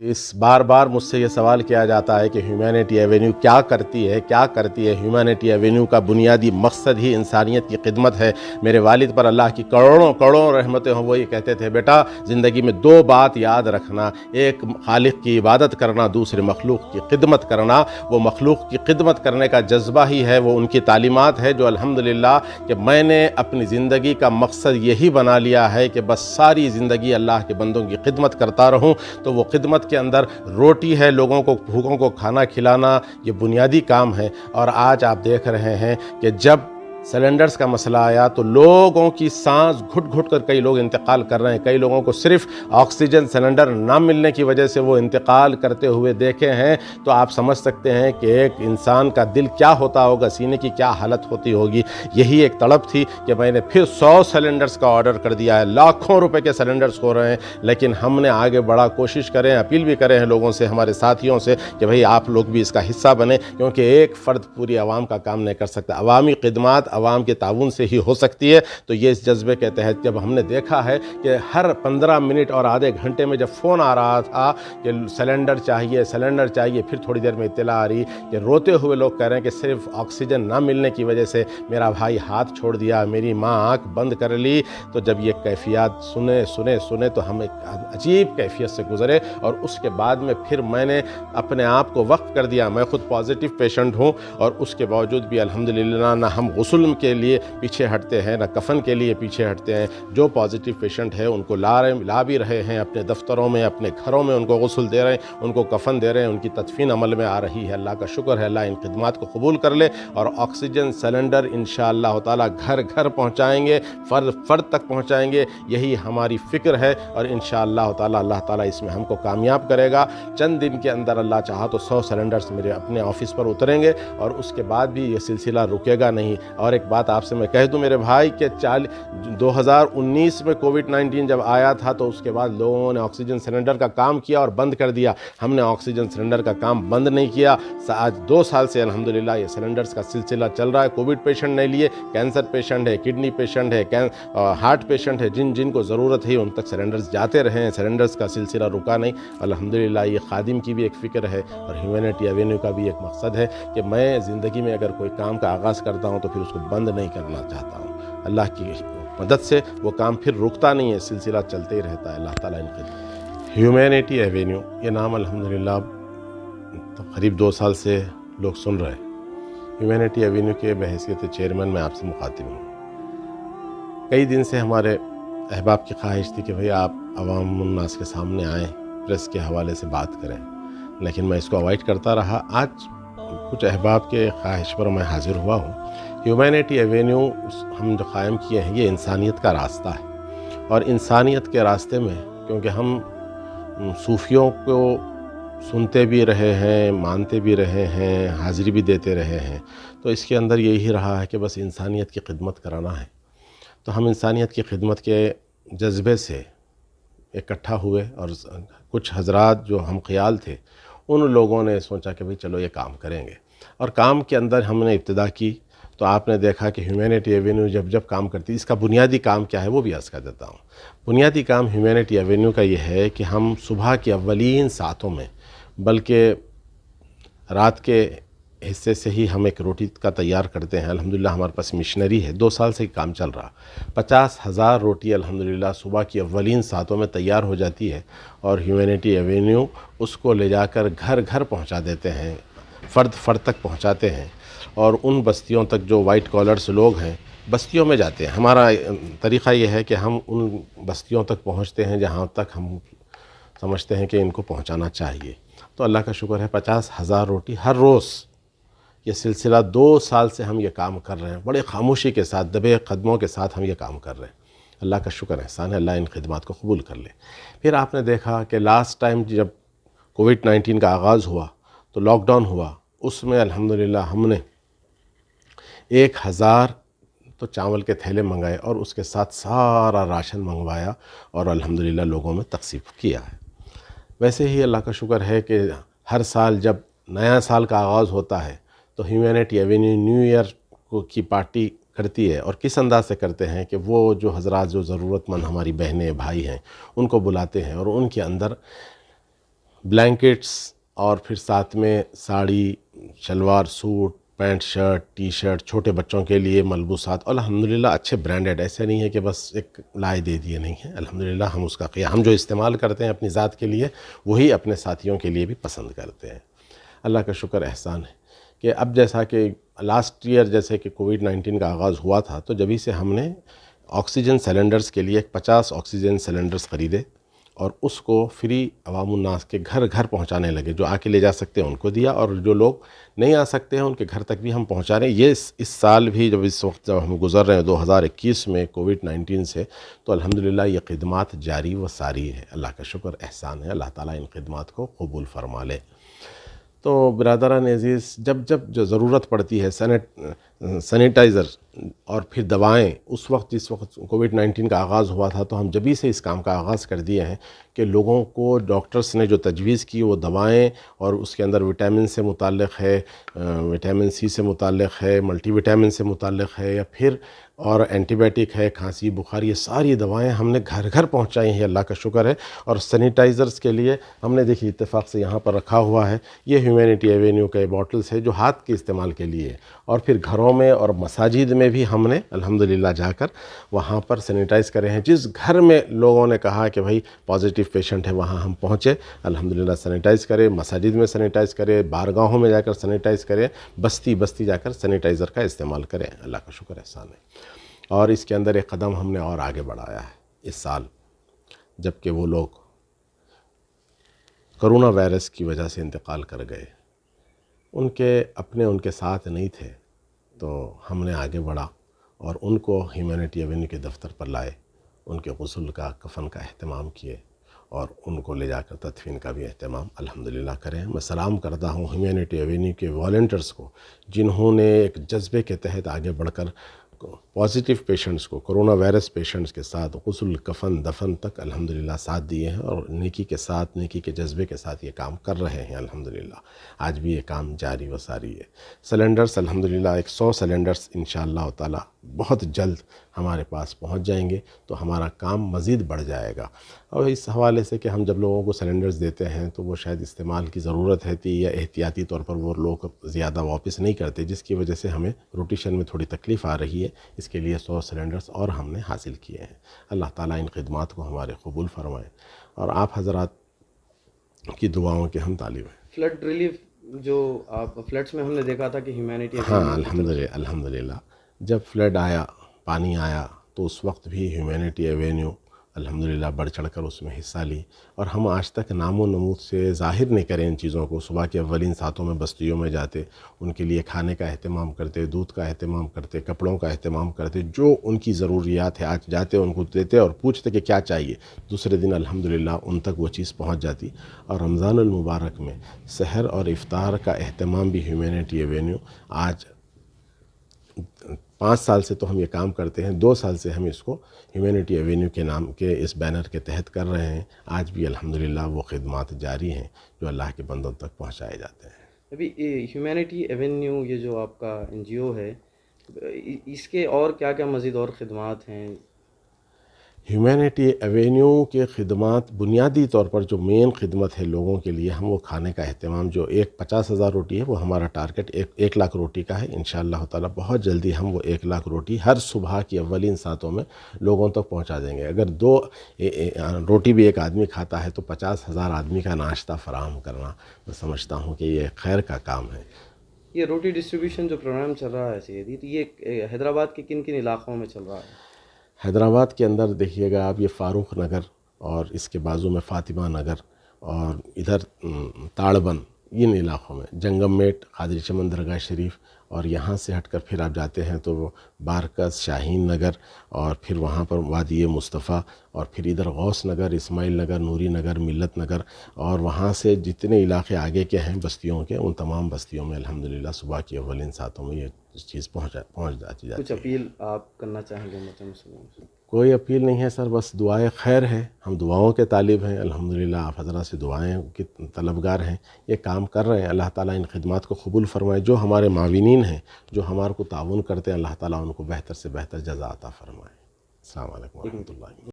इस बार बार मुझसे ये सवाल किया जाता है कि ह्यूमैनिटी एवेन्यू क्या करती है। ह्यूमैनिटी एवेन्यू का बुनियादी मकसद ही इंसानियत की खिदमत है। मेरे वालिद पर अल्लाह की करोड़ों करोड़ों रहमतें हों, वो ये कहते थे, बेटा ज़िंदगी में दो बात याद रखना, एक खालिक की इबादत करना, दूसरे मखलूक की खिदमत करना। वो मखलूक की खिदमत करने का जज्बा ही है, वो उनकी तालीमात है जो अल्हम्दुलिल्लाह कि मैंने अपनी ज़िंदगी का मकसद यही बना लिया है कि बस सारी ज़िंदगी अल्लाह के बंदों की खिदमत करता रहूँ। तो वो खिदमत के अंदर रोटी है, लोगों को भूखों को खाना खिलाना, ये बुनियादी काम है। और आज आप देख रहे हैं कि जब सिलेंडर्स का मसला आया तो लोगों की सांस घुट घुट कर कई लोग इंतकाल कर रहे हैं। कई लोगों को सिर्फ ऑक्सीजन सिलेंडर ना मिलने की वजह से वो इंतकाल करते हुए देखे हैं। तो आप समझ सकते हैं कि एक इंसान का दिल क्या होता होगा, सीने की क्या हालत होती होगी। यही एक तड़प थी कि मैंने फिर 100 सिलेंडर्स का ऑर्डर कर दिया है। लाखों रुपए के सिलेंडर्स हो रहे हैं, लेकिन हमने आगे बढ़ा कोशिश करें, अपील भी करें हैं लोगों से, हमारे साथियों से कि भाई आप लोग भी इसका हिस्सा बने, क्योंकि एक फ़र्द पूरी आवाम का काम नहीं कर सकता। अवामी खिदमत अवाम के ताउन से ही हो सकती है। तो ये इस जज्बे के तहत जब हमने देखा है कि हर 15 मिनट और आधे घंटे में जब फ़ोन आ रहा था कि सिलेंडर चाहिए, फिर थोड़ी देर में इत्तला आ रही कि रोते हुए लोग कह रहे हैं कि सिर्फ ऑक्सीजन ना मिलने की वजह से मेरा भाई हाथ छोड़ दिया, मेरी माँ आँख बंद कर ली। तो जब ये कैफियत सुने तो हम एक अजीब कैफियत से गुज़रे। और उसके बाद में फिर मैंने अपने आप को वक्फ कर दिया। मैं ख़ुद पॉजिटिव पेशेंट हूँ और उसके बावजूद भी अल्हम्दुलिल्लाह ना हम गुस्ल के लिए पीछे हटते हैं, ना कफन के लिए पीछे हटते हैं। जो पॉजिटिव पेशेंट है उनको ला भी रहे हैं अपने दफ्तरों में, अपने घरों में उनको गुस्ल दे रहे हैं, उनको कफन दे रहे हैं, उनकी तदफीन अमल में आ रही है। अल्लाह का शुक्र है, अल्लाह इन खिदमात को कबूल कर ले। और ऑक्सीजन सिलेंडर इंशाअल्लाह ताला घर घर पहुँचाएँगे, फ़र्द तक पहुँचाएँगे। यही हमारी फ़िक्र है और इंशाअल्लाह ताला अल्लाह ताला इसमें हमको कामयाब करेगा। चंद दिन के अंदर अल्लाह चाहा तो 100 सिलेंडर्स मेरे अपने ऑफिस पर उतरेंगे और उसके बाद भी ये सिलसिला रुकेगा नहीं। और एक बात आपसे मैं कह दूं मेरे भाई कि 2019 में कोविड-19 जब आया था तो उसके बाद लोगों ने ऑक्सीजन सिलेंडर का काम किया और बंद कर दिया। हमने ऑक्सीजन सिलेंडर का काम बंद नहीं किया। आज 2 साल से अल्हम्दुलिल्लाह ये सिलेंडर्स का सिलसिला चल रहा है। कोविड पेशेंट नहीं लिए, कैंसर पेशेंट है, किडनी पेशेंट है, हार्ट पेशेंट है, जिनको ज़रूरत है उन तक सिलेंडर्स जाते रहे हैं। सिलेंडर्स का सिलसिला रुका नहीं। अल्हम्दुलिल्लाह ये खादिम की भी एक फ़िक्र है और ह्यूमैनिटी एवेन्यू का भी एक मकसद है कि मैं ज़िंदगी में अगर कोई काम का आगाज़ करता हूँ तो फिर उसको बंद नहीं करना चाहता हूँ। अल्लाह की मदद से वो काम फिर रुकता नहीं है, सिलसिला चलते ही रहता है। अल्लाह ताला इनके ह्यूमैनिटी एवेन्यू ये नाम अल्हम्दुलिल्लाह तो करीब 2 साल से लोग सुन रहे हैं। ह्यूमैनिटी एवेन्यू के बहैसियत चेयरमैन मैं आपसे मुखातिब हूँ। कई दिन से हमारे अहबाब की ख्वाहिश थी कि भाई आप अवाम उन्नास के सामने आएँ, प्रेस के हवाले से बात करें, लेकिन मैं इसको अवॉइड करता रहा। आज कुछ अहबाब के ख्वाहिश पर मैं हाज़िर हुआ हूँ। ह्यूमैनिटी एवेन्यू हम जो क़ायम किए हैं ये इंसानियत का रास्ता है। और इंसानियत के रास्ते में क्योंकि हम सूफ़ियों को सुनते भी रहे हैं, मानते भी रहे हैं, हाज़िरी भी देते रहे हैं, तो इसके अंदर यही रहा है कि बस इंसानियत की खिदमत कराना है। तो हम इंसानियत की खिदमत के जज्बे से इकट्ठा हुए और कुछ हज़रात जो हम ख़याल थे उन लोगों ने सोचा कि भाई चलो ये काम करेंगे। और काम के अंदर हमने इब्तिदा की तो आपने देखा कि ह्यूमैनिटी एवेन्यू जब काम करती है, इसका बुनियादी काम क्या है वो भी अर्ज़ कर देता हूँ। बुनियादी काम ह्यूमैनिटी एवेन्यू का ये है कि हम सुबह के अव्वलीन सातों में, बल्कि रात के हिस्से से ही हम एक रोटी का तैयार करते हैं। अल्हम्दुलिल्लाह हमारे पास मिशनरी है, 2 साल से काम चल रहा। 50,000 रोटी अल्हम्दुलिल्लाह सुबह की अव्वलीन सातों में तैयार हो जाती है और ह्यूमैनिटी एवेन्यू उसको ले जाकर घर घर पहुंचा देते हैं, फ़र्द तक पहुंचाते हैं। और उन बस्तियों तक जो वाइट कॉलर्स लोग हैं बस्तियों में जाते हैं। हमारा तरीक़ा ये है कि हम उन बस्तियों तक पहुँचते हैं जहाँ तक हम समझते हैं कि इनको पहुँचाना चाहिए। तो अल्लाह का शुक्र है 50,000 रोटी हर रोज़, ये सिलसिला 2 साल से हम ये काम कर रहे हैं। बड़े खामोशी के साथ, दबे कदमों के साथ हम ये काम कर रहे हैं। अल्लाह का शुक्र एहसान है, अल्लाह इन खिदमात को कबूल कर ले। फिर आपने देखा कि लास्ट टाइम जब कोविड-19 का आगाज़ हुआ तो लॉकडाउन हुआ, उसमें अल्हम्दुलिल्लाह हमने 1000 तो चावल के थैले मंगाए और उसके साथ सारा राशन मंगवाया और अल्हम्दुलिल्लाह लोगों में तक़सीम किया है। वैसे ही अल्लाह का शुक्र है कि हर साल जब नया साल का आगाज़ होता है तो ह्यूमैनिटी एवेन्यू न्यू ईयर की पार्टी करती है। और किस अंदाज से करते हैं कि वो जो हज़रात जो ज़रूरतमंद हमारी बहनें भाई हैं उनको बुलाते हैं और उनके अंदर بلینکٹس اور پھر ساتھ میں sari, shalwar suit, pant shirt, T shirt, چھوٹے بچوں کے لیے ملبوسات، الحمدللہ اچھے برانڈڈ، ایسے نہیں ہے کہ بس ایک لائے دے دیے، نہیں ہے، الحمدللہ ہم اس کا ہم جو استعمال کرتے ہیں اپنی ذات کے لیے وہی اپنے ساتھیوں کے لیے بھی پسند کرتے ہیں۔ اللہ کا شکر احسان ہے کہ اب جیسا کہ لاسٹ ایئر جیسے کہ کووڈ-19 کا آغاز ہوا تھا تو جبھی سے ہم نے آکسیجن سلنڈرز کے لیے 50 آکسیجن سلنڈرز خریدے اور اس کو فری عوام الناس کے گھر گھر پہنچانے لگے، جو آ کے لے جا سکتے ہیں ان کو دیا، اور جو لوگ نہیں آ سکتے ہیں ان کے گھر تک بھی ہم پہنچا رہے ہیں۔ یہ اس سال بھی اس وقت جب ہم گزر رہے ہیں 2021 میں کووڈ-19 سے، تو الحمدللہ یہ خدمات جاری و ساری ہے۔ اللہ کا شکر احسان ہے، اللہ تعالیٰ ان خدمات کو قبول فرما لے۔ تو برادران عزیز، جو ضرورت پڑتی ہے سینیٹائزر اور پھر دوائیں، اس وقت جس وقت کووڈ-19 کا آغاز ہوا تھا تو ہم جبھی سے اس کام کا آغاز کر دیے ہیں کہ لوگوں کو ڈاکٹرز نے جو تجویز کی وہ دوائیں، اور اس کے اندر وٹامن سے متعلق ہے، وٹامن سی سے متعلق ہے، ملٹی وٹامن سے متعلق ہے، یا پھر اور اینٹی بائیوٹک ہے، کھانسی بخار، یہ ساری دوائیں ہم نے گھر گھر پہنچائی ہیں، اللہ کا شکر ہے۔ اور سینیٹائزرز کے لیے ہم نے دیکھی اتفاق سے یہاں پر رکھا ہوا ہے، یہ ہیومینٹی ایوینیو کے باٹلز ہے جو ہاتھ کے استعمال کے لیے ہے، اور پھر گھروں میں اور مساجد میں بھی ہم نے الحمدللہ جا کر وہاں پر سینیٹائز کرے ہیں۔ جس گھر میں لوگوں نے کہا کہ بھائی پازیٹیو پیشنٹ ہے وہاں ہم پہنچے، الحمدللہ سینیٹائز کرے، مساجد میں سینیٹائز کرے، بارگاہوں میں جا کر سینیٹائز کرے، بستی بستی جا کر سینیٹائزر کا استعمال کریں، اللہ کا شکر احسان ہے۔ اور اس کے اندر ایک قدم ہم نے اور آگے بڑھایا ہے اس سال، جب کہ وہ لوگ کرونا وائرس کی وجہ سے انتقال کر گئے، ان کے ساتھ نہیں تھے، تو ہم نے آگے بڑھا اور ان کو ہیومینٹی ایوینیو کے دفتر پر لائے، ان کے غسل کا، کفن کا اہتمام کیے، اور ان کو لے جا کر تدفین کا بھی اہتمام الحمدللہ کریں۔ میں سلام کرتا ہوں ہیومینٹی ایوینیو کے والنٹیئرز کو، جنہوں نے ایک جذبے کے تحت آگے بڑھ کر پازیٹیو پیشنٹس کو، کرونا وائرس پیشنٹس کے ساتھ غسل، کفن، دفن تک الحمدللہ ساتھ دیے ہیں، اور نیکی کے ساتھ، نیکی کے جذبے کے ساتھ یہ کام کر رہے ہیں الحمدللہ۔ آج بھی یہ کام جاری و ساری ہے۔ سلنڈرز الحمدللہ 100 سلنڈرز انشاءاللہ تعالی بہت جلد ہمارے پاس پہنچ جائیں گے، تو ہمارا کام مزید بڑھ جائے گا۔ اور اس حوالے سے کہ ہم جب لوگوں کو سلنڈرز دیتے ہیں تو وہ شاید استعمال کی ضرورت ہے یا احتیاطی طور پر وہ لوگ زیادہ واپس نہیں کرتے، جس کی وجہ سے ہمیں روٹیشن میں تھوڑی تکلیف آ رہی ہے، اس کے لیے 100 سلنڈرز اور ہم نے حاصل کیے ہیں۔ اللہ تعالیٰ ان خدمات کو ہمارے قبول فرمائے، اور آپ حضرات کی دعاؤں کے ہم طالب ہیں۔ فلڈ ریلیف جو آپ فلڈس میں ہم نے دیکھا تھا کہ ہیومینٹی، ہاں الحمدللہ جب فلڈ آیا، پانی آیا، تو اس وقت بھی ہیومینٹی ایوینیو الحمدللہ بڑھ چڑھ کر اس میں حصہ لی، اور ہم آج تک نام و نمود سے ظاہر نہیں کریں ان چیزوں کو۔ صبح کے اولین ساتھوں میں بستیوں میں جاتے، ان کے لیے کھانے کا اہتمام کرتے، دودھ کا اہتمام کرتے، کپڑوں کا اہتمام کرتے، جو ان کی ضروریات ہے آج جاتے ان کو دیتے اور پوچھتے کہ کیا چاہیے، دوسرے دن الحمدللہ ان تک وہ چیز پہنچ جاتی۔ اور رمضان المبارک میں سحر اور افطار کا اہتمام بھی ہیومینٹی ایوینیو آج 5 سال سے تو ہم یہ کام کرتے ہیں، 2 سال سے ہم اس کو ہیومینٹی ایوینیو کے نام کے اس بینر کے تحت کر رہے ہیں۔ آج بھی الحمدللہ وہ خدمات جاری ہیں جو اللہ کے بندوں تک پہنچائے جاتے ہیں۔ ابھی ہیومینٹی ایونیو یہ جو آپ کا NGO ہے، اس کے اور کیا کیا مزید اور خدمات ہیں؟ ہیومینٹی ایوینیو کے خدمات بنیادی طور پر جو مین خدمت ہے لوگوں کے لیے، ہم وہ کھانے کا اہتمام، جو 50,000 روٹی ہے وہ ہمارا ٹارگٹ 1 لاکھ روٹی کا ہے، انشاءاللہ تعالی بہت جلدی ہم وہ 1 لاکھ روٹی ہر صبح کی اولین ساتوں میں لوگوں تک پہنچا دیں گے۔ اگر 2 روٹی بھی ایک آدمی کھاتا ہے تو 50,000 آدمی کا ناشتہ فراہم کرنا، میں سمجھتا ہوں کہ یہ خیر کا کام ہے۔ یہ روٹی ڈسٹریبیوشن جو پروگرام چل رہا ہے سیدھی، تو یہ حیدرآباد کے کن کن علاقوں میں چل رہا ہے؟ حیدرآباد کے اندر دیکھیے گا آپ، یہ فاروق نگر اور اس کے بازو میں فاطمہ نگر، اور ادھر تاڑبن، ان علاقوں میں جنگم میٹ، قادری چمن درگاہ شریف، اور یہاں سے ہٹ کر پھر آپ جاتے ہیں تو وہ بارکس، شاہین نگر، اور پھر وہاں پر وادی مصطفیٰ، اور پھر ادھر غوث نگر، اسماعیل نگر، نوری نگر، ملت نگر، اور وہاں سے جتنے علاقے آگے کے ہیں بستیوں کے، ان تمام بستیوں میں الحمدللہ صبح کی اولین ساتوں میں یہ چیز پہنچ جاتی ہے۔ کچھ اپیل آپ کرنا چاہیں گے مسلمانوں سے؟ کوئی اپیل نہیں ہے سر، بس دعائے خیر ہے، ہم دعاؤں کے طالب ہیں الحمدللہ، آپ حضرات سے دعائیں کے طلبگار ہیں، یہ کام کر رہے ہیں۔ اللہ تعالیٰ ان خدمات کو قبول فرمائے، جو ہمارے معاونین ہیں، جو ہمارے کو تعاون کرتے ہیں، اللہ تعالیٰ ان کو بہتر سے بہتر جزا عطا فرمائے۔ السلام علیکم ورحمۃ اللہ۔